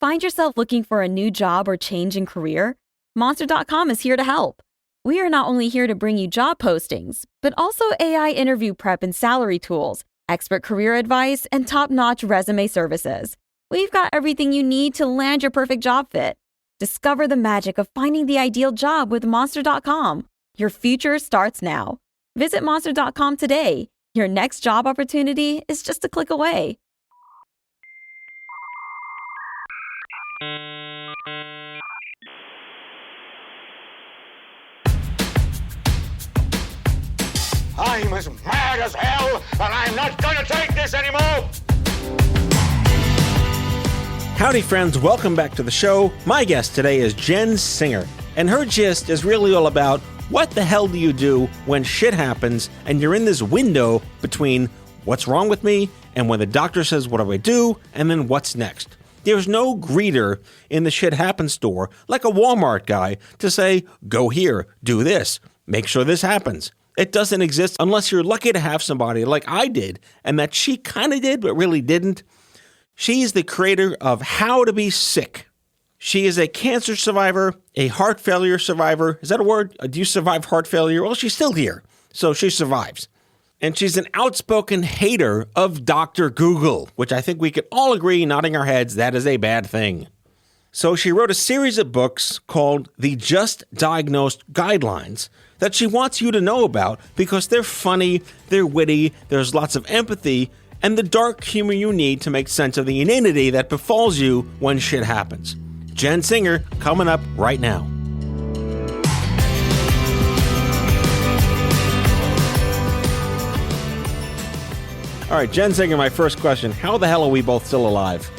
Find yourself looking for a new job or change in career? Monster.com is here to help. We are not only here to bring you job postings, but also AI interview prep and salary tools, expert career advice, and top-notch resume services. We've got everything you need to land your perfect job fit. Discover the magic of finding the ideal job with Monster.com. Your future starts now. Visit Monster.com today. Your next job opportunity is just a click away. I'm as mad as hell, and I'm not gonna take this anymore! Howdy, friends. Welcome back to the show. My guest today is Jen Singer, and her gist is really all about what the hell do you do when shit happens and you're in this window between what's wrong with me and when the doctor says what do I do and then what's next. There's no greeter in the shit happens store like a Walmart guy to say, go here, do this, make sure this happens. It doesn't exist unless you're lucky to have somebody like I did, and that she kind of did but really didn't. She's the creator of How to Be Sick. She is a cancer survivor, a heart failure survivor. Is that a word? Do you survive heart failure? Well, she's still here, so she survives. And she's an outspoken hater of Dr. Google, which I think we could all agree, nodding our heads, that is a bad thing. So she wrote a series of books called The Just Diagnosed Guidelines that she wants you to know about because they're funny, they're witty, there's lots of empathy, and the dark humor you need to make sense of the inanity that befalls you when shit happens. Jen Singer coming up right now. All right, Jen Singer, my first question. How the hell are we both still alive?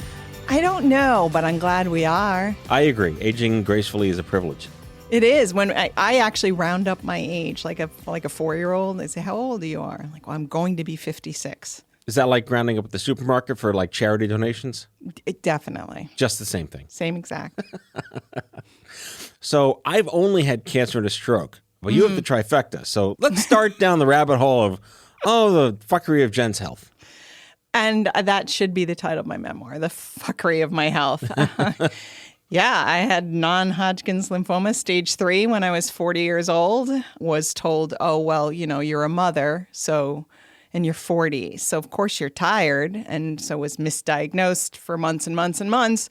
I don't know, but I'm glad we are. I agree. Aging gracefully is a privilege. It is. When I actually round up my age, like a 4-year-old, they say, how old are you? I'm like, well, I'm going to be 56. Is that like rounding up at the supermarket for like charity donations? Definitely. Just the same thing. Same exact. So I've only had cancer and a stroke, but you have the trifecta. So let's start down the rabbit hole of, the fuckery of Jen's health. And that should be the title of my memoir, The Fuckery of My Health. Yeah, I had non-Hodgkin's lymphoma, stage 3, when I was 40 years old. Was told, oh, well, you're a mother, and you're 40. So, of course, you're tired. And so was misdiagnosed for months and months and months.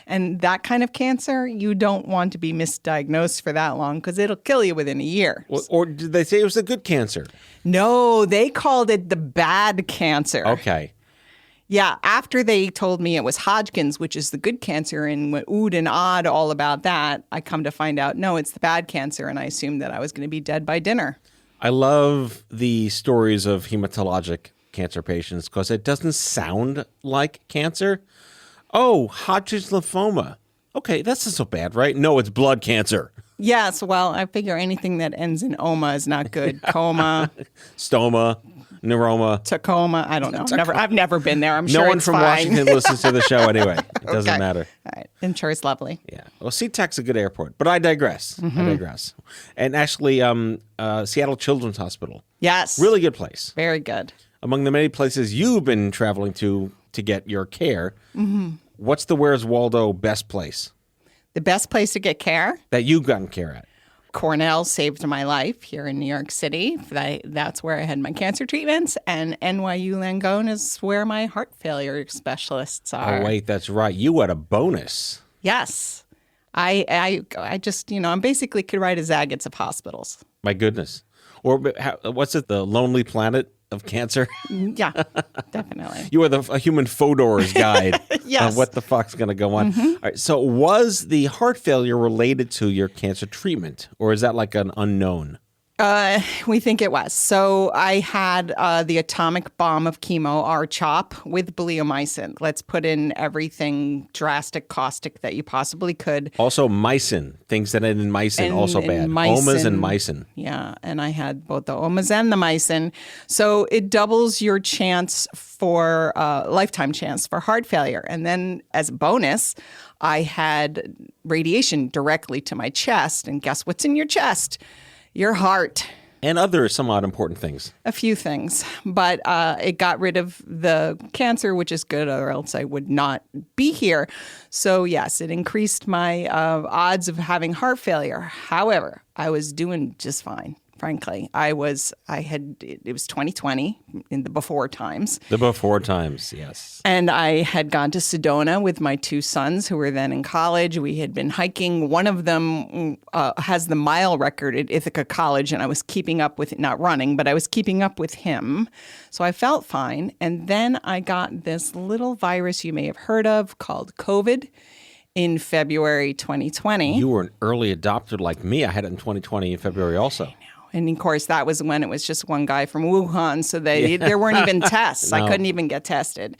And that kind of cancer, you don't want to be misdiagnosed for that long because it'll kill you within a year. Or did they say it was a good cancer? No, they called it the bad cancer. Okay. Yeah, after they told me it was Hodgkin's, which is the good cancer, and went oohed and awed all about that, I come to find out, no, it's the bad cancer, and I assumed that I was going to be dead by dinner. I love the stories of hematologic cancer patients because it doesn't sound like cancer. Oh, Hodgkin's lymphoma. Okay, that's not so bad, right? No, it's blood cancer. Yes, well, I figure anything that ends in oma is not good. Coma. Stoma. Neuroma. Tacoma. I don't know. I've never been there. I'm sure no one it's from fine. Washington listens to the show anyway. It doesn't Okay. matter. All right. I'm sure it's lovely. Yeah. Well, SeaTac's a good airport, but I digress. I digress. And actually, Seattle Children's Hospital. Yes. Really good place. Very good. Among the many places you've been traveling to get your care, what's the Where's Waldo best place The best place to get care? that you've gotten care at? Cornell saved my life here in New York City. That's where I had my cancer treatments. And NYU Langone is where my heart failure specialists are. Oh, wait, that's right. You had a bonus. Yes. I just, I'm basically could write a Zagat's of hospitals. My goodness. Or what's it, the Lonely Planet of Cancer? Yeah, definitely. You are a human Fodor's guide Yes. of what the fuck's going to go on. All right, so was the heart failure related to your cancer treatment, or is that like an unknown? We think it was. So I had the atomic bomb of chemo, R-CHOP, with bleomycin. Let's put in everything drastic, caustic that you possibly could. Also, mycin, things that end in mycin, also bad. Omas and mycin. Yeah, and I had both the omas and the mycin. So it doubles your chance for lifetime chance for heart failure. And then as a bonus, I had radiation directly to my chest. And guess what's in your chest? Your heart. And other somewhat important things. A few things, but it got rid of the cancer, which is good, or else I would not be here. So yes, it increased my odds of having heart failure. However, I was doing just fine. Frankly, it was 2020 in the before times. The before times, yes. And I had gone to Sedona with my two sons who were then in college. We had been hiking. One of them has the mile record at Ithaca College, and I was keeping up with, not running, but I was keeping up with him. So I felt fine. And then I got this little virus you may have heard of called COVID in February 2020. You were an early adopter like me. I had it in 2020 in February also. And of course, that was when it was just one guy from Wuhan. So there weren't even tests. No. I couldn't even get tested.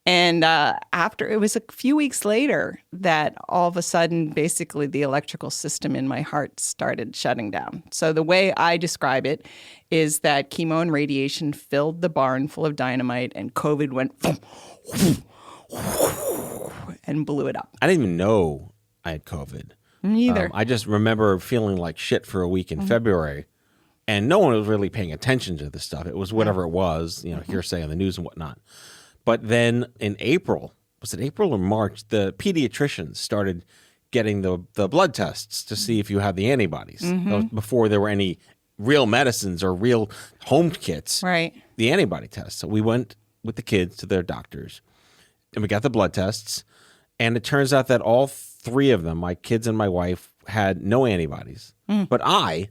And it was a few weeks later that all of a sudden, basically the electrical system in my heart started shutting down. So the way I describe it is that chemo and radiation filled the barn full of dynamite and COVID went and blew it up. I didn't even know I had COVID. Me either. I just remember feeling like shit for a week in February. And no one was really paying attention to this stuff. It was whatever it was, hearsay on the news and whatnot. But then in April, was it April or March, the pediatricians started getting the blood tests to see if you had the antibodies. That was before there were any real medicines or real home kits. Right. The antibody tests. So we went with the kids to their doctors and we got the blood tests. And it turns out that all three of them, my kids and my wife, had no antibodies. But I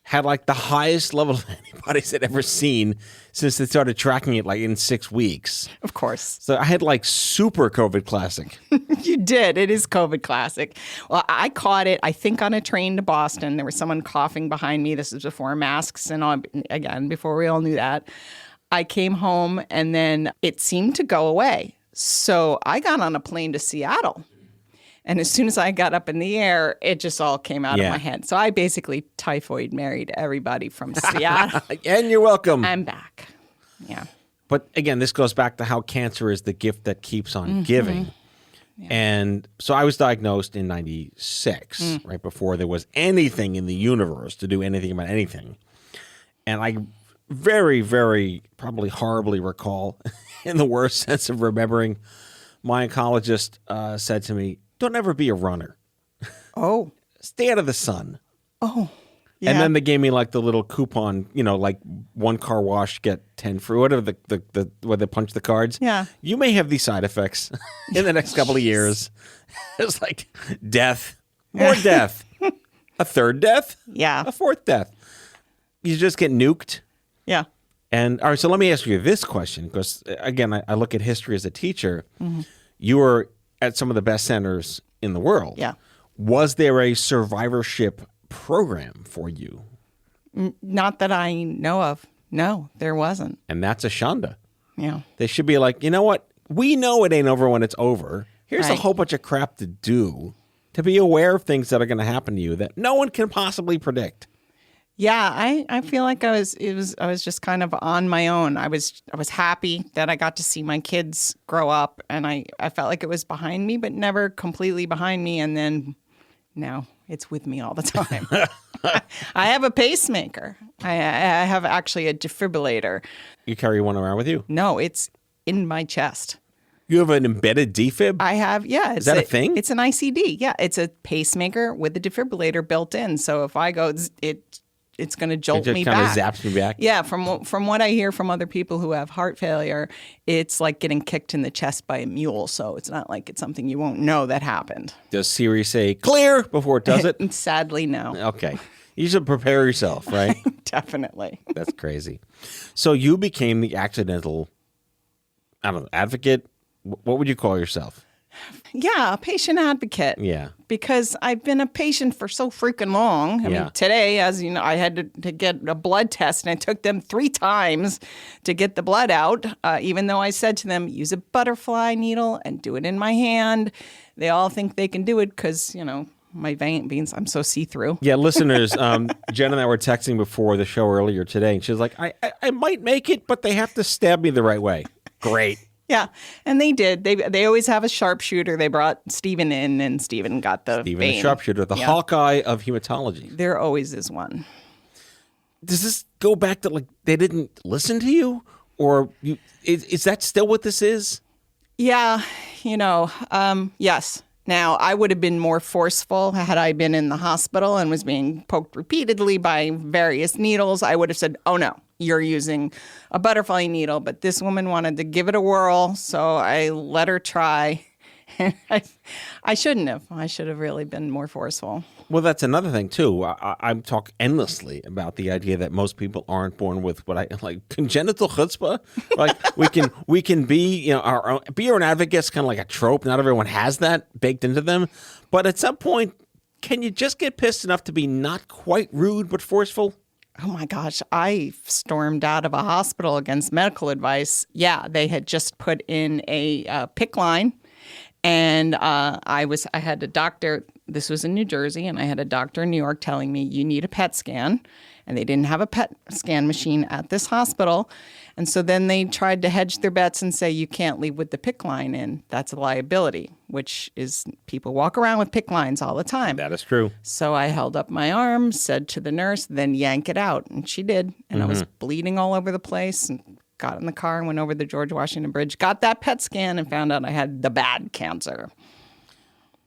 had like the highest level of antibodies I'd ever seen since they started tracking it like in 6 weeks. Of course. So I had like super COVID classic. You did. It is COVID classic. Well, I caught it, I think, on a train to Boston. There was someone coughing behind me. This was before masks and all, again, before we all knew that. I came home and then it seemed to go away. So I got on a plane to Seattle. And as soon as I got up in the air, it just all came out of my head. So I basically typhoid married everybody from Seattle. And you're welcome. I'm back. Yeah. But again, this goes back to how cancer is the gift that keeps on giving. Yeah. And so I was diagnosed in 96, right before there was anything in the universe to do anything about anything. And I very, very probably horribly recall, in the worst sense of remembering, my oncologist said to me, "Don't ever be a runner. Oh. Stay out of the sun." Oh. Yeah. And then they gave me like the little coupon, like one car wash, get 10 free, whatever the where they punch the cards. Yeah. You may have these side effects in the next couple of years. It's like death, more death, a third death, Yeah. a fourth death. You just get nuked. Yeah. And all right, so let me ask you this question, because again, I look at history as a teacher. You were at some of the best centers in the world. Yeah. Was there a survivorship program for you? Not that I know of. No, there wasn't. And that's a shanda. Yeah. They should be like, you know what? We know it ain't over when it's over. Here's a Right. whole bunch of crap to do to be aware of things that are going to happen to you that no one can possibly predict. Yeah, I feel like I was just kind of on my own. I was happy that I got to see my kids grow up, and I felt like it was behind me, but never completely behind me. And then now it's with me all the time. I have a pacemaker. I have actually a defibrillator. You carry one around with you? No, it's in my chest. You have an embedded defib? I have, yeah. Is that a thing? It's an ICD. Yeah, it's a pacemaker with a defibrillator built in. So if I go, it's going to jolt me kind back. of zaps me back? Yeah, from what I hear from other people who have heart failure, it's like getting kicked in the chest by a mule. So it's not like it's something you won't know that happened. Does Siri say clear before it does it? Sadly, no. Okay. You should prepare yourself, right? Definitely. That's crazy. So you became the accidental, I don't know, advocate? What would you call yourself? Yeah, a patient advocate. Yeah. Because I've been a patient for so freaking long. I mean, today, as you know, I had to get a blood test, and it took them 3 times to get the blood out, even though I said to them, use a butterfly needle and do it in my hand. They all think they can do it because, my veins, I'm so see-through. Yeah, listeners, Jen and I were texting before the show earlier today, and she was like, I might make it, but they have to stab me the right way. Great. Yeah, and they did. They always have a sharpshooter. They brought Stephen in, and Stephen got the Even vein. the sharpshooter, the Hawkeye of hematology. There always is one. does this go back to like they didn't listen to you, or is that still what this is? Yeah, yes. Now, I would have been more forceful had I been in the hospital and was being poked repeatedly by various needles. I would have said, oh, no, you're using a butterfly needle. But this woman wanted to give it a whirl, so I let her try. I shouldn't have. I should have really been more forceful. Well, that's another thing, too. I talk endlessly about the idea that most people aren't born with what I like congenital chutzpah. Like we can be, our own, be our own advocates, kind of like a trope. Not everyone has that baked into them. But at some point, can you just get pissed enough to be not quite rude but forceful? Oh, my gosh. I stormed out of a hospital against medical advice. Yeah, they had just put in a PICC line. And I had a doctor, this was in New Jersey, and I had a doctor in New York telling me, you need a PET scan. And they didn't have a PET scan machine at this hospital. And so then they tried to hedge their bets and say, you can't leave with the PICC line in. That's a liability, which is people walk around with PICC lines all the time. That is true. So I held up my arm, said to the nurse, then yank it out. And she did. And I was bleeding all over the place and got in the car and went over the George Washington Bridge, got that PET scan, and found out I had the bad cancer.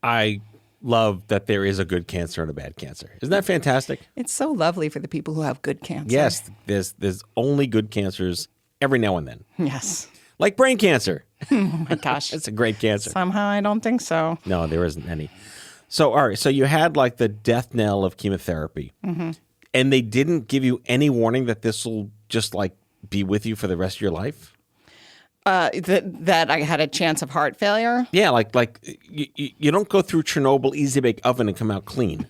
I love that there is a good cancer and a bad cancer. Isn't that fantastic? It's so lovely for the people who have good cancer. Yes, there's only good cancers every now and then. Yes. Like brain cancer. Oh, my gosh. It's a great cancer. Somehow I don't think so. No, there isn't any. So, all right. So you had like the death knell of chemotherapy. And they didn't give you any warning that this will just like be with you for the rest of your life? That I had a chance of heart failure? Yeah, like you don't go through Chernobyl easy bake oven and come out clean.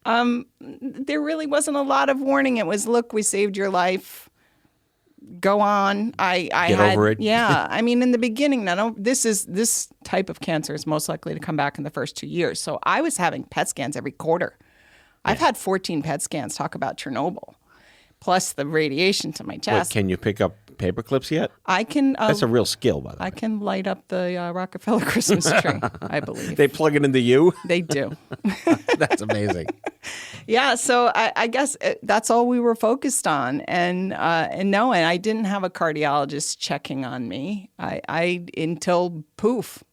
There really wasn't a lot of warning. It was, look, we saved your life. Go on. I Get had, over it. Yeah. I mean, in the beginning, this type of cancer is most likely to come back in the first 2 years. So I was having PET scans every quarter. I've had 14 PET scans talk about Chernobyl, plus the radiation to my chest. Wait, can you pick up paper clips yet? I can. That's a real skill, by the way. I can light up the Rockefeller Christmas tree, I believe. They plug it into you? They do. That's amazing. Yeah, so I guess that's all we were focused on, and I didn't have a cardiologist checking on me. I until poof,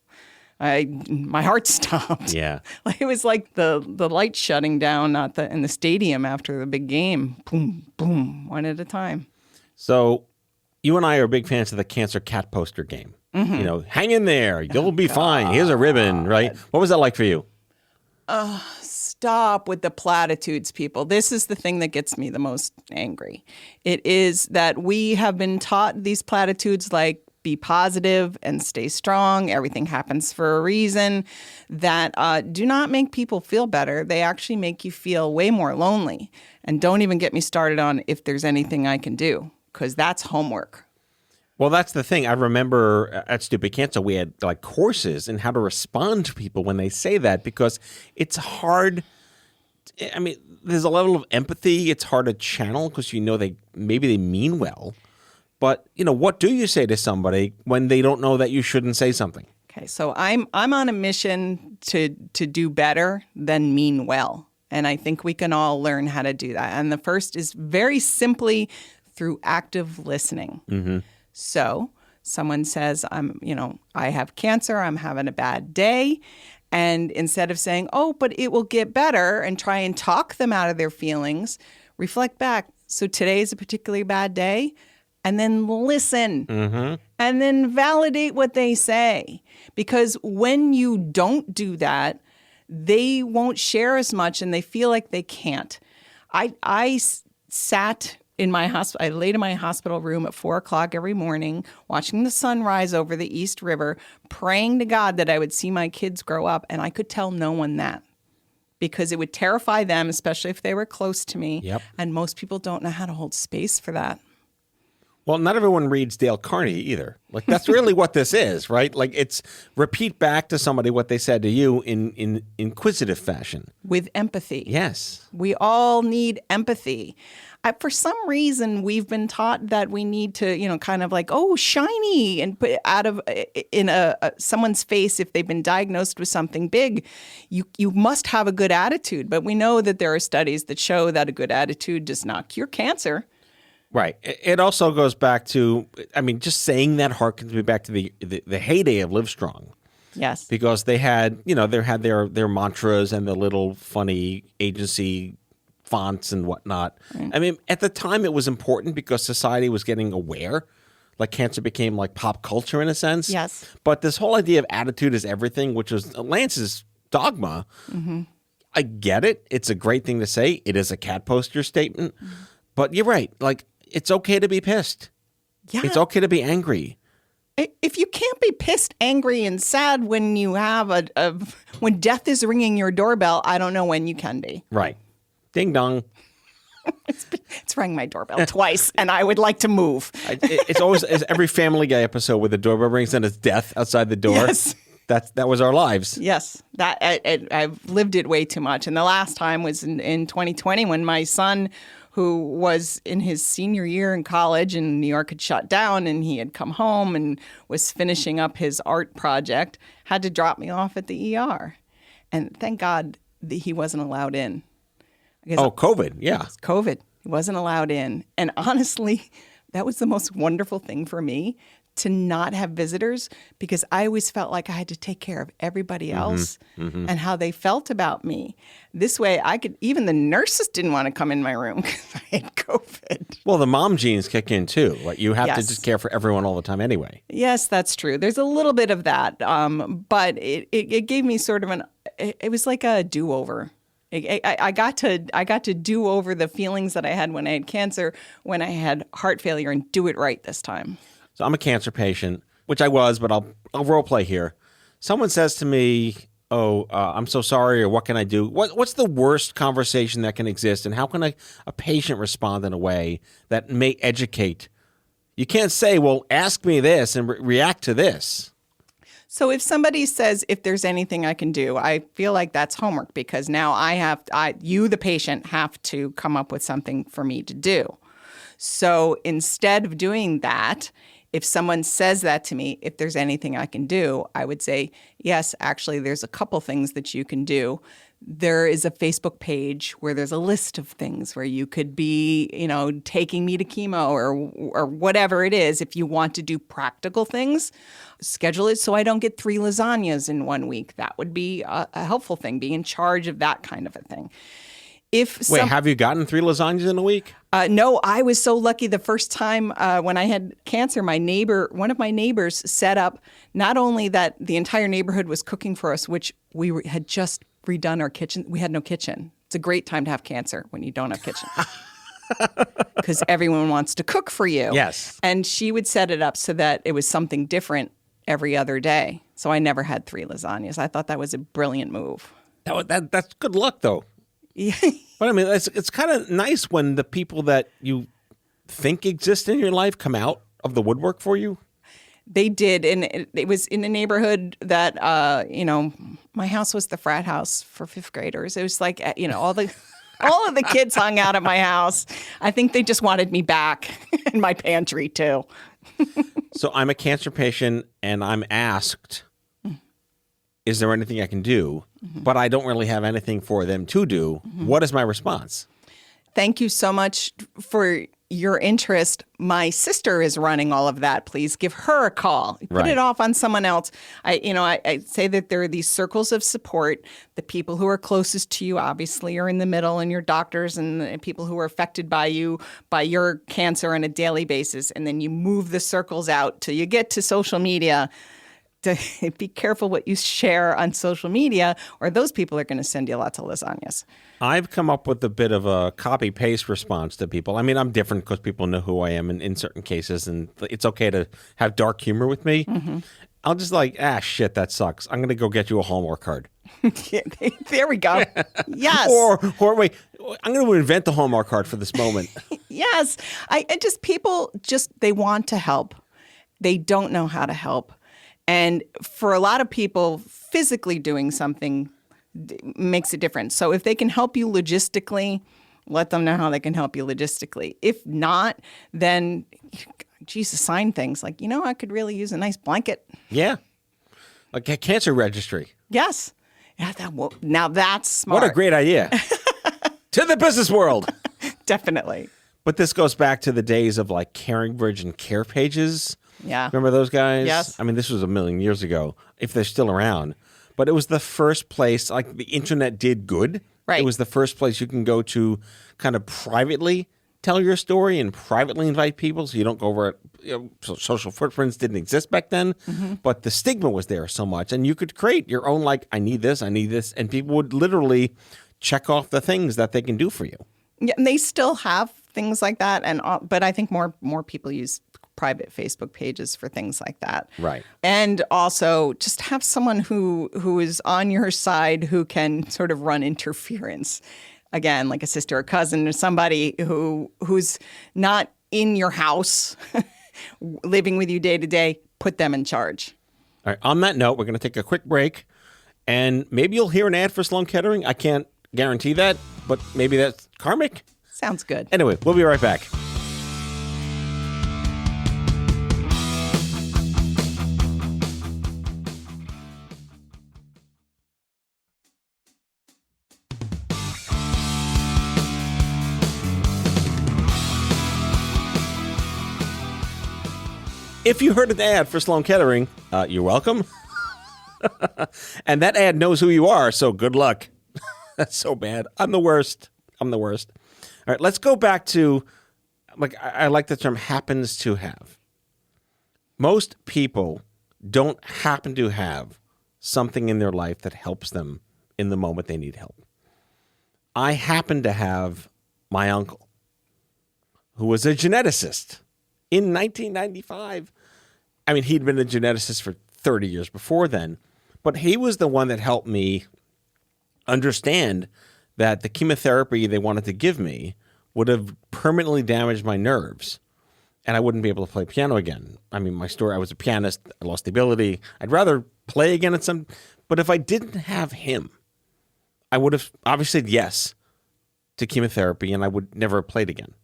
my heart stopped. Yeah, It was like the light shutting down, in the stadium after the big game. Boom, boom, one at a time. So you and I are big fans of the cancer cat poster game. Hang in there, you'll be fine. Here's a ribbon, right? What was that like for you? Stop with the platitudes, people. This is the thing that gets me the most angry. It is that we have been taught these platitudes like be positive and stay strong. Everything happens for a reason that do not make people feel better. They actually make you feel way more lonely. And don't even get me started on if there's anything I can do, because that's homework. Well, that's the thing. I remember at Stupid Cancer, we had like courses in how to respond to people when they say that, because it's hard. I mean, there's a level of empathy. It's hard to channel because maybe they mean well. But, what do you say to somebody when they don't know that you shouldn't say something? Okay, so I'm on a mission to do better than mean well. And I think we can all learn how to do that. And the first is very simply through active listening. Mm-hmm. So someone says, I have cancer, I'm having a bad day. And instead of saying, oh, but it will get better, and try and talk them out of their feelings, reflect back. So today is a particularly bad day. And then listen. Mm-hmm. And then validate what they say. Because when you don't do that, they won't share as much and they feel like they can't. I sat in my hospital. I laid in my hospital room at 4:00 every morning, watching the sun rise over the East River, praying to God that I would see my kids grow up. And I could tell no one that, because it would terrify them, especially if they were close to me. Yep. And most people don't know how to hold space for that. Well, not everyone reads Dale Carnegie either. Like, that's really what this is, right? Like, it's repeat back to somebody what they said to you in inquisitive fashion. With empathy. Yes. We all need empathy. For some reason, we've been taught that we need to, kind of like, oh, shiny, and put out of in someone's face if they've been diagnosed with something big. You must have a good attitude. But we know that there are studies that show that a good attitude does not cure cancer. Right. It also goes back to, I mean, just saying that harkens me back to the heyday of Livestrong. Yes. Because they had, their mantras and the little funny agency fonts and whatnot. Right. I mean, at the time it was important because society was getting aware. Like, cancer became like pop culture in a sense. Yes. But this whole idea of attitude is everything, which was Lance's dogma. Mm-hmm. I get it. It's a great thing to say. It is a cat poster statement. Mm-hmm. But you're right. Like, it's okay to be pissed. Yeah. It's okay to be angry. If you can't be pissed, angry, and sad when you have when death is ringing your doorbell, I don't know when you can be. Right. Ding dong. It's rang my doorbell twice, and I would like to move. It's always every Family Guy episode where the doorbell rings and it's death outside the door. Yes. That was our lives. Yes. I've lived it way too much. And the last time was in 2020 when my son, who was in his senior year in college and New York had shut down and he had come home and was finishing up his art project, had to drop me off at the ER. And thank God that he wasn't allowed in. COVID. Yeah. COVID. He wasn't allowed in. And honestly, that was the most wonderful thing for me, to not have visitors, because I always felt like I had to take care of everybody else and how they felt about me. This way, even the nurses didn't want to come in my room because I had COVID. Well, the mom genes kick in too. Like, you have to just care for everyone all the time anyway. Yes, that's true. There's a little bit of that. But it gave me sort of it was like a do-over. I got to do over the feelings that I had when I had cancer, when I had heart failure, and do it right this time. So I'm a cancer patient, which I was, but I'll role play here. Someone says to me, I'm so sorry, or what can I do? What's the worst conversation that can exist, and how can a patient respond in a way that may educate? You can't say, well, ask me this and react to this. So if somebody says, if there's anything I can do, I feel like that's homework, because now you, the patient, have to come up with something for me to do. So instead of doing that, if someone says that to me, if there's anything I can do, I would say, yes, actually, there's a couple things that you can do. There is a Facebook page where there's a list of things where you could be, taking me to chemo or whatever it is. If you want to do practical things, schedule it so I don't get 3 lasagnas in 1 week. That would be a helpful thing, being in charge of that kind of a thing. Wait, have you gotten 3 lasagnas in a week? No, I was so lucky the first time when I had cancer, one of my neighbors set up not only that the entire neighborhood was cooking for us, which we had just redone our kitchen. We had no kitchen. It's a great time to have cancer when you don't have kitchen. Because everyone wants to cook for you. Yes. And she would set it up so that it was something different every other day. So I never had 3 lasagnas. I thought that was a brilliant move. That's good luck, though. Yeah. But I mean, it's kind of nice when the people that you think exist in your life come out of the woodwork for you. They did, and it was in a neighborhood that, my house was the frat house for 5th graders. It was like, all of the kids hung out at my house. I think they just wanted me back in my pantry too. So I'm a cancer patient, and I'm asked, is there anything I can do? Mm-hmm. But I don't really have anything for them to do. Mm-hmm. What is my response? Thank you so much for your interest. My sister is running all of that. Please give her a call. Put it off on someone else. I say that there are these circles of support. The people who are closest to you obviously are in the middle, and your doctors and the people who are affected by your cancer on a daily basis. And then you move the circles out till you get to social media. To be careful what you share on social media, or those people are going to send you lots of lasagnas. I've come up with a bit of a copy-paste response to people. I mean, I'm different because people know who I am in certain cases, and it's okay to have dark humor with me. Mm-hmm. I'll just shit, that sucks. I'm going to go get you a Hallmark card. There we go. Yes. Or wait, I'm going to invent the Hallmark card for this moment. Yes. People they want to help. They don't know how to help. And for a lot of people, physically doing something makes a difference. So if they can help you logistically, let them know how they can help you logistically. If not, then, Jesus, sign things like, I could really use a nice blanket. Yeah. Like a cancer registry. Yes. Yeah, now that's smart. What a great idea. To the business world. Definitely. But this goes back to the days of like CaringBridge and Care Pages. Yeah. Remember those guys? Yes. I mean, this was a million years ago, if they're still around. But it was the first place, like the internet did good. Right. It was the first place you can go to kind of privately tell your story and privately invite people so you don't go over it. So social footprints didn't exist back then, but the stigma was there so much. And you could create your own, like, I need this. And people would literally check off the things that they can do for you. Yeah, and they still have things like that. But I think more people use private Facebook pages for things like that. Right. And also just have someone who is on your side who can sort of run interference. Again, like a sister or cousin or somebody who's not in your house living with you day to day, put them in charge. All right. On that note, we're going to take a quick break, and maybe you'll hear an ad for Sloan Kettering. I can't guarantee that, but maybe that's karmic. Sounds good. Anyway, we'll be right back. If you heard an ad for Sloan Kettering, you're welcome. And that ad knows who you are, so good luck. That's so bad. I'm the worst. All right, let's go back to, like, I like the term happens to have. Most people don't happen to have something in their life that helps them in the moment they need help. I happen to have my uncle, who was a geneticist in 1995. I mean, he'd been a geneticist for 30 years before then, but he was the one that helped me understand that the chemotherapy they wanted to give me would have permanently damaged my nerves, and I wouldn't be able to play piano again. I mean, my story, I was a pianist, I lost the ability. I'd rather play again at some, but if I didn't have him, I would have obviously said yes to chemotherapy, and I would never have played again.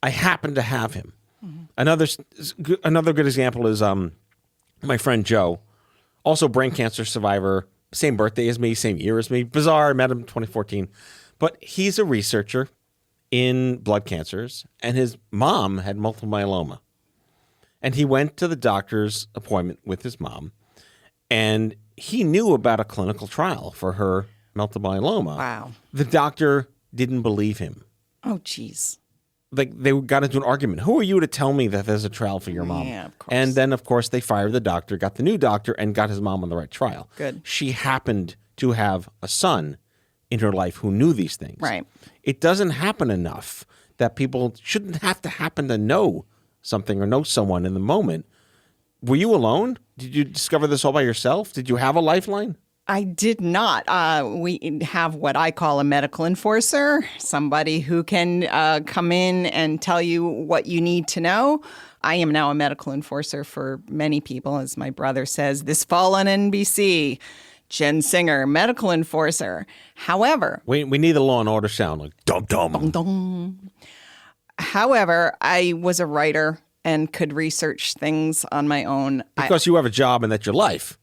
I happened to have him. Another good example is my friend Joe, also brain cancer survivor, same birthday as me, same year as me. Bizarre, I met him in 2014. But he's a researcher in blood cancers, and his mom had multiple myeloma. And he went to the doctor's appointment with his mom, and he knew about a clinical trial for her multiple myeloma. Wow. The doctor didn't believe him. Oh, geez. Like, they got into an argument. Who are you to tell me that there's a trial for your mom? Yeah, of course. And then, of course, they fired the doctor, got the new doctor, and got his mom on the right trial. Good. She happened to have a son in her life who knew these things. Right. It doesn't happen enough that people shouldn't have to happen to know something or know someone in the moment. Were you alone? Did you discover this all by yourself? Did you have a lifeline? I did not. We have what I call a medical enforcer, somebody who can come in and tell you what you need to know. I am now a medical enforcer for many people, as my brother says, this fall on NBC. Jen Singer, medical enforcer. However, We need the Law and Order sound, like dum-dum. However, I was a writer and could research things on my own. Because you have a job and that's your life.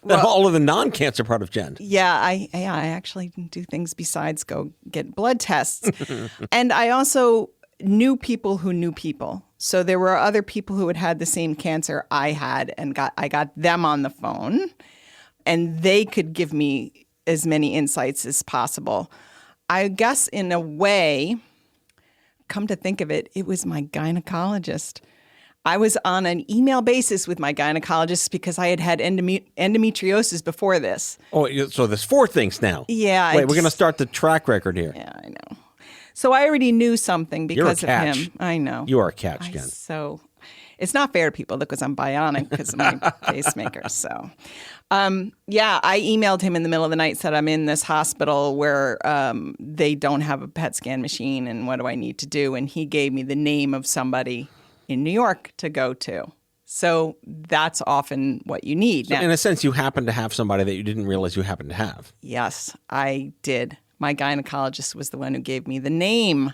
All of the non-cancer part of Jen. Yeah, I actually do things besides go get blood tests. And I also knew people who knew people. So there were other people who had had the same cancer I had, and I got them on the phone, and they could give me as many insights as possible. I guess in a way, come to think of it, it was my gynecologist. I was on an email basis with my gynecologist because I had had endometriosis before this. Oh, so there's 4 things now. Yeah. Wait, we're going to start the track record here. Yeah, I know. So I already knew something because You're a catch. of him. I know. You are a catch, Jen. So it's not fair to people because I'm bionic because of my pacemaker. So Yeah, I emailed him in the middle of the night, said I'm in this hospital where they don't have a PET scan machine, and what do I need to do? And he gave me the name of somebody in New York to go to. So that's often what you need. So in a sense, you happen to have somebody that you didn't realize you happened to have. Yes, I did. My gynecologist was the one who gave me the name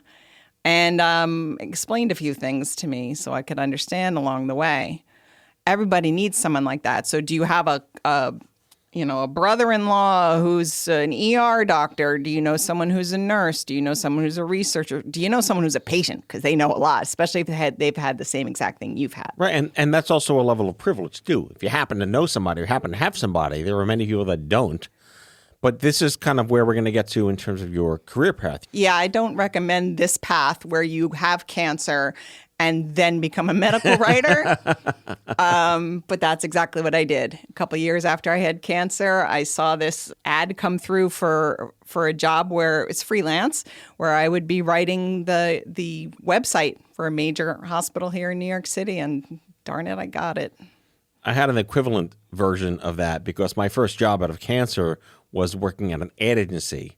and explained a few things to me so I could understand along the way. Everybody needs someone like that. So do you have a brother-in-law who's an ER doctor? Do you know someone who's a nurse? Do you know someone who's a researcher? Do you know someone who's a patient? Because they know a lot, especially if they've had the same exact thing you've had. Right, and that's also a level of privilege, too. If you happen to know somebody or happen to have somebody, there are many people that don't. But this is kind of where we're going to get to in terms of your career path. Yeah, I don't recommend this path where you have cancer and then become a medical writer. But that's exactly what I did. A couple of years after I had cancer, I saw this ad come through for a job where it's freelance, where I would be writing the website for a major hospital here in New York City. And darn it, I got it. I had an equivalent version of that because my first job out of cancer was working at an ad agency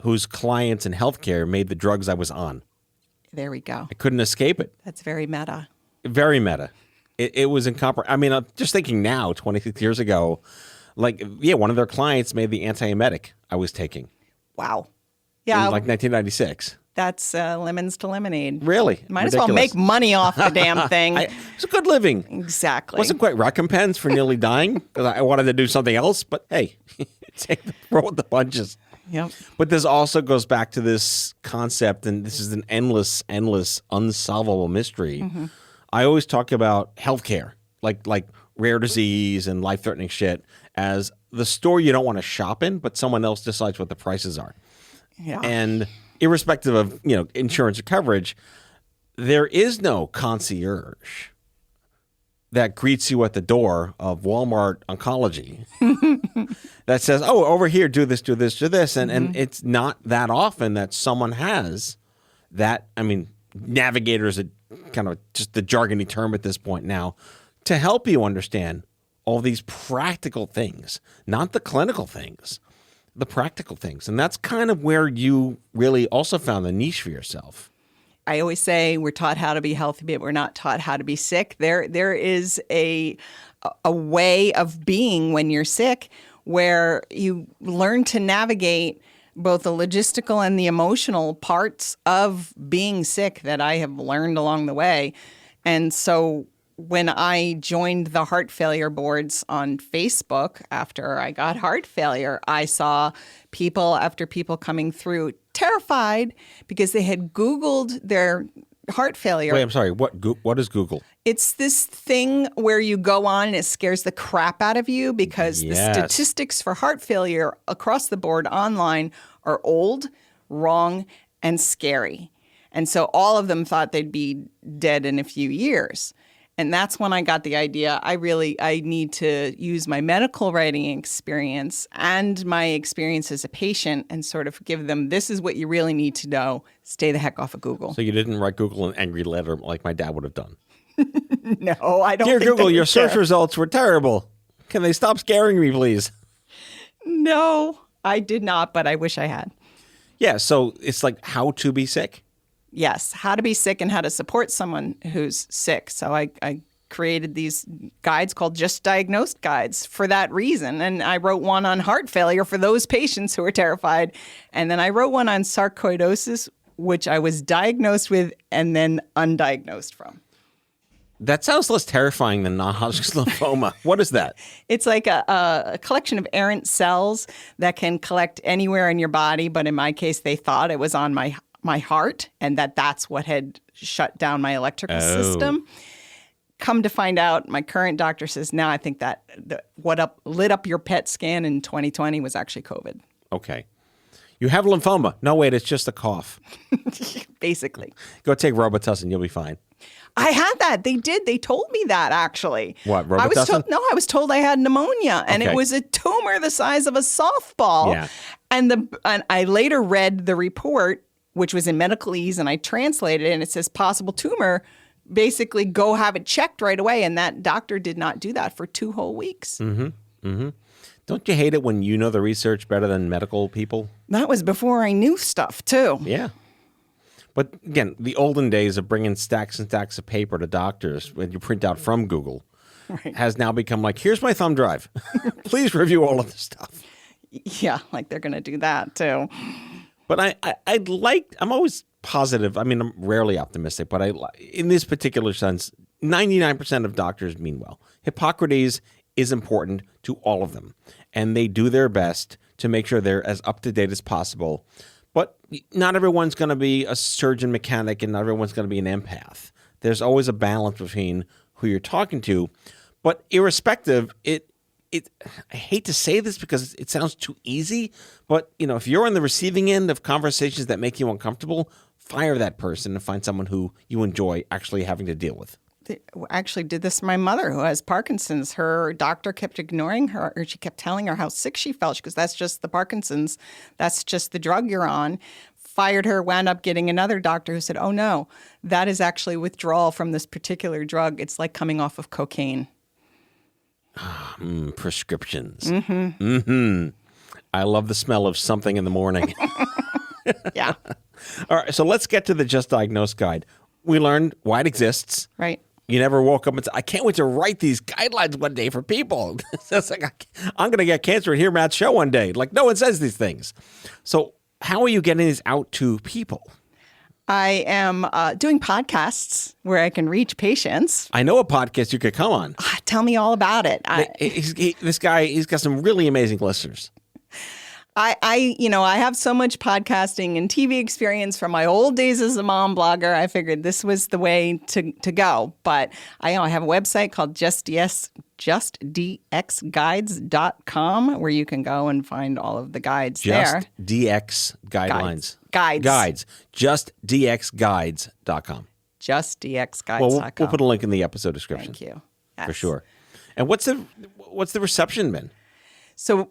whose clients in healthcare made the drugs I was on. There we go. I couldn't escape it. That's very meta. Very meta. It was incomparable. I mean, I'm just thinking now, 26 years ago, one of their clients made the antiemetic I was taking. Wow. In Yeah. 1996. That's lemons to lemonade. Really? Might as well make money off the damn thing. It's a good living. Exactly. Wasn't quite recompense for nearly dying because I wanted to do something else. But hey, roll with the punches. Yep. But this also goes back to this concept, and this is an endless, unsolvable mystery. Mm-hmm. I always talk about healthcare, like rare disease and life-threatening shit, as the store you don't want to shop in, but someone else decides what the prices are. Yeah. And irrespective of insurance or coverage, there is no concierge that greets you at the door of Walmart Oncology that says, oh, over here, do this, do this, do this. And it's not that often that someone has that. I mean, navigator is a kind of just the jargony term at this point now to help you understand all these practical things, not the clinical things, the practical things. And that's kind of where you really also found the niche for yourself. I always say we're taught how to be healthy, but we're not taught how to be sick. There is a way of being when you're sick where you learn to navigate both the logistical and the emotional parts of being sick that I have learned along the way. And so when I joined the heart failure boards on Facebook after I got heart failure, I saw people after people coming through terrified because they had Googled their heart failure. Wait, I'm sorry. What is Google? It's this thing where you go on and it scares the crap out of you because the statistics for heart failure across the board online are old, wrong, and scary. And so all of them thought they'd be dead in a few years. And that's when I got the idea, I need to use my medical writing experience and my experience as a patient and sort of give them, this is what you really need to know. Stay the heck off of Google. So you didn't write Google an angry letter like my dad would have done? No, I don't Dear think Google, your search results were terrible. Can they stop scaring me, please? No, I did not, but I wish I had. Yeah, so it's like how to be sick? Yes, how to be sick and how to support someone who's sick. So I created these guides called Just Diagnosed Guides for that reason. And I wrote one on heart failure for those patients who are terrified. And then I wrote one on sarcoidosis, which I was diagnosed with and then undiagnosed from. That sounds less terrifying than non-Hodgkin's lymphoma. What is that? It's like a collection of errant cells that can collect anywhere in your body. But in my case, they thought it was on my heart and that's what had shut down my electrical system. Come to find out, my current doctor says, now I think that what lit up your PET scan in 2020 was actually COVID. Okay. You have lymphoma. No, wait, it's just a cough. Basically. Go take Robitussin. You'll be fine. I had that. They did. They told me that, actually. What, Robitussin? I was told I had pneumonia, and Okay. it was a tumor the size of a softball. Yeah. And I later read the report, which was in medicalese, and I translated it, and it says possible tumor. Basically, go have it checked right away. And that doctor did not do that for 2 whole weeks. Mm-hmm. Don't you hate it when you know the research better than medical people? That was before I knew stuff, too. Yeah. But again, the olden days of bringing stacks and stacks of paper to doctors when you print out from Google has now become like, here's my thumb drive. Please review all of this stuff. Yeah, like they're going to do that, too. But I'm always positive. I mean, I'm rarely optimistic, but in this particular sense, 99% of doctors mean well. Hippocrates is important to all of them, and they do their best to make sure they're as up to date as possible. But not everyone's going to be a surgeon mechanic, and not everyone's going to be an empath. There's always a balance between who you're talking to. But irrespective, I hate to say this because it sounds too easy, but if you're on the receiving end of conversations that make you uncomfortable, fire that person and find someone who you enjoy actually having to deal with. Actually did this to my mother who has Parkinson's. Her doctor kept ignoring her, or she kept telling her how sick she felt. She goes, that's just the Parkinson's. That's just the drug you're on. Fired her, wound up getting another doctor who said, oh no, that is actually withdrawal from this particular drug. It's like coming off of cocaine. Prescriptions. I love the smell of something in the morning. Yeah. All right, so let's get to the Just Diagnosed guide. We learned why it exists. Right. You never woke up and said, I can't wait to write these guidelines one day for people. It's like, I'm going to get cancer and hear Matt's show one day. Like, no one says these things. So how are you getting these out to people? I am doing podcasts where I can reach patients. I know a podcast you could come on. Tell me all about it. This guy, he's got some really amazing listeners. I have so much podcasting and TV experience from my old days as a mom blogger. I figured this was the way to go. But I have a website called justdxguides.com where you can go and find all of the guides there. Just DX guidelines. Guides. Justdxguides.com. Justdxguides.com. Well, we'll put a link in the episode description. Thank you. For Yes. sure. And what's the reception been? So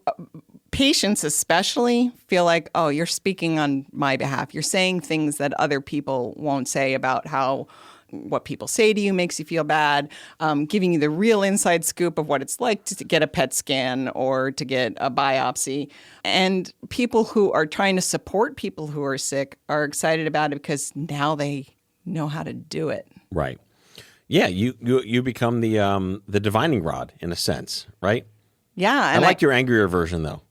patients especially feel like, oh, you're speaking on my behalf. You're saying things that other people won't say about how what people say to you makes you feel bad, giving you the real inside scoop of what it's like to get a PET scan or to get a biopsy. And people who are trying to support people who are sick are excited about it because now they know how to do it. Right. Yeah, you become the divining rod in a sense, right? Yeah. And I like your angrier version, though.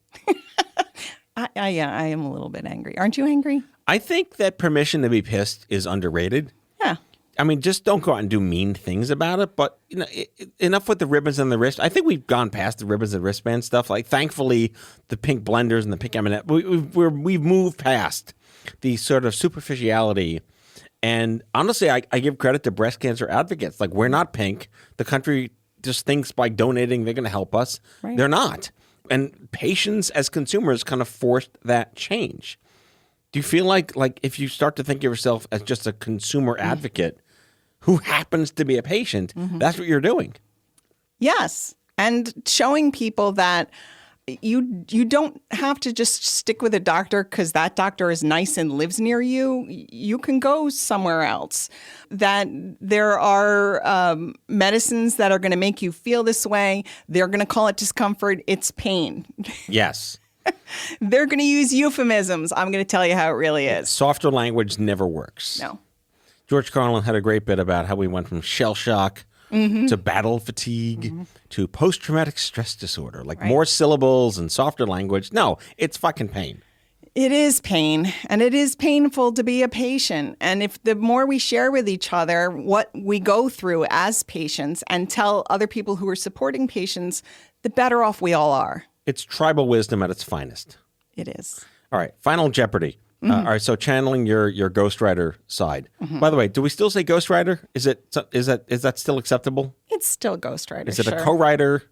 I am a little bit angry. Aren't you angry? I think that permission to be pissed is underrated. Yeah. I mean, just don't go out and do mean things about it. But enough with the ribbons and the wrist. I think we've gone past the ribbons and wristband stuff. Like, thankfully, the pink blenders and the pink M&M, we've moved past the sort of superficiality. And honestly, I give credit to breast cancer advocates. Like, we're not pink. The country just thinks by donating they're going to help us. Right. They're not. And patients as consumers kind of forced that change. Do you feel like if you start to think of yourself as just a consumer advocate who happens to be a patient, that's what you're doing? Yes. And showing people that you don't have to just stick with a doctor because that doctor is nice and lives near you. You can go somewhere else. That there are medicines that are going to make you feel this way. They're going to call it discomfort. It's pain. Yes. They're going to use euphemisms. I'm going to tell you how it really is. Softer language never works. No. George Carlin had a great bit about how we went from shell shock to battle fatigue to post-traumatic stress disorder. Like more syllables and softer language. No, it's fucking pain. It is pain, and it is painful to be a patient. And if the more we share with each other what we go through as patients and tell other people who are supporting patients, the better off we all are. It's tribal wisdom at its finest. It is. All right, Final Jeopardy. All right, so channeling your ghostwriter side. By the way, do we still say ghostwriter? Is that still acceptable? It's still ghostwriter. Is it a co-writer,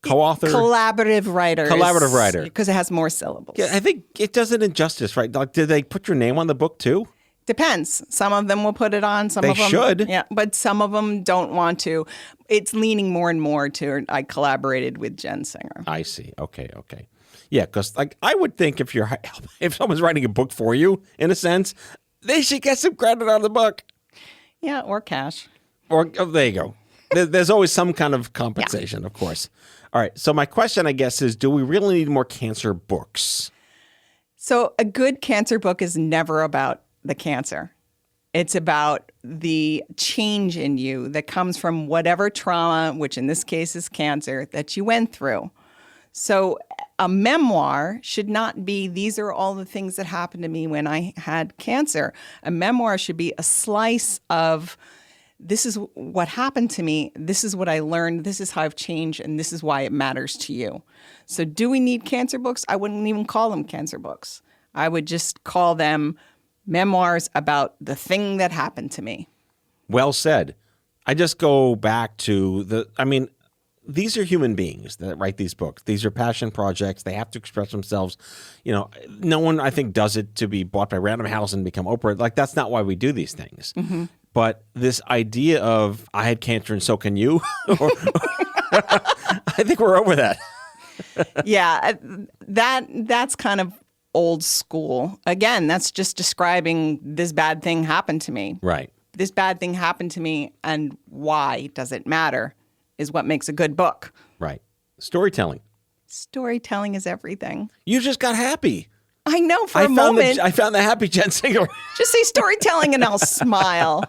co-author? Collaborative writer. Collaborative writer. Because it has more syllables. Yeah, I think it does it injustice, right? Like, did they put your name on the book too? Depends. Some of them will put it on. Some They of them should. Yeah, but some of them don't want to. It's leaning more and more to. I collaborated with Jen Singer. I see. Okay. Yeah, because I would think if someone's writing a book for you, in a sense, they should get some credit on the book. Yeah, or cash. Or there you go. There's always some kind of compensation, of course. All right. So my question, I guess, is do we really need more cancer books? So a good cancer book is never about the cancer. It's about the change in you that comes from whatever trauma, which in this case is cancer, that you went through. So a memoir should not be, these are all the things that happened to me when I had cancer. A memoir should be a slice of, this is what happened to me, this is what I learned, this is how I've changed, and this is why it matters to you. So do we need cancer books? I wouldn't even call them cancer books. I would just call them memoirs about the thing that happened to me. Well said. I just go back to these are human beings that write these books. These are passion projects. They have to express themselves. No one, I think, does it to be bought by Random House and become Oprah. Like, that's not why we do these things. Mm-hmm. But this idea of, I had cancer and so can you, I think we're over that. Yeah, that's kind of old school. Again, that's just describing this bad thing happened to me. Right. This bad thing happened to me, and why does it matter is what makes a good book. Right. Storytelling. Storytelling is everything. You just got happy. I know for a moment. I found the happy Jen Singer. Just say storytelling and I'll smile.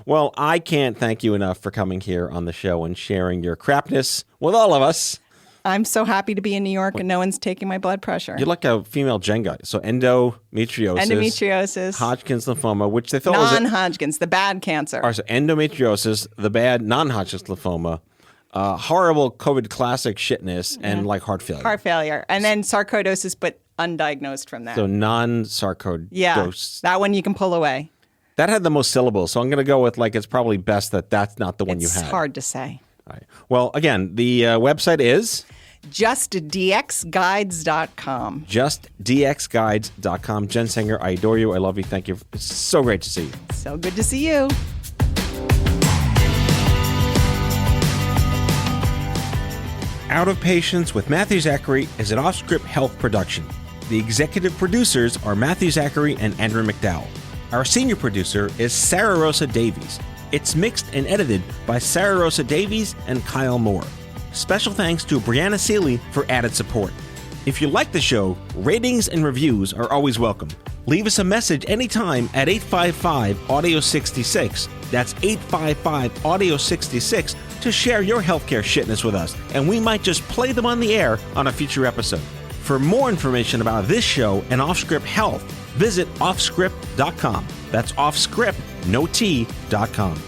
Well, I can't thank you enough for coming here on the show and sharing your crapness with all of us. I'm so happy to be in New York and no one's taking my blood pressure. You're like a female Jenga. So endometriosis. Hodgkin's lymphoma, which they thought was non-Hodgkin's, the bad cancer. So endometriosis, the bad non-Hodgkin's lymphoma, horrible COVID classic shitness, and like heart failure. Heart failure. And then sarcoidosis, but undiagnosed from that. So non-sarcoidosis. Yeah, that one you can pull away. That had the most syllables. So I'm going to go with it's probably best that that's not the one you had. It's hard to say. All right. Well, again, the website is? JustDXGuides.com. JustDXGuides.com. Jen Singer, I adore you. I love you. Thank you. It's so great to see you. So good to see you. Out of Patience with Matthew Zachary is an Off-Script Health production. The executive producers are Matthew Zachary and Andrew McDowell. Our senior producer is Sarah Rosa Davies. It's mixed and edited by Sarah Rosa Davies and Kyle Moore. Special thanks to Brianna Seeley for added support. If you like the show, ratings and reviews are always welcome. Leave us a message anytime at 855-AUDIO-66. That's 855-AUDIO-66 to share your healthcare shitness with us, and we might just play them on the air on a future episode. For more information about this show and Off-Script Health, visit offscript.com. That's offscript, no T.com.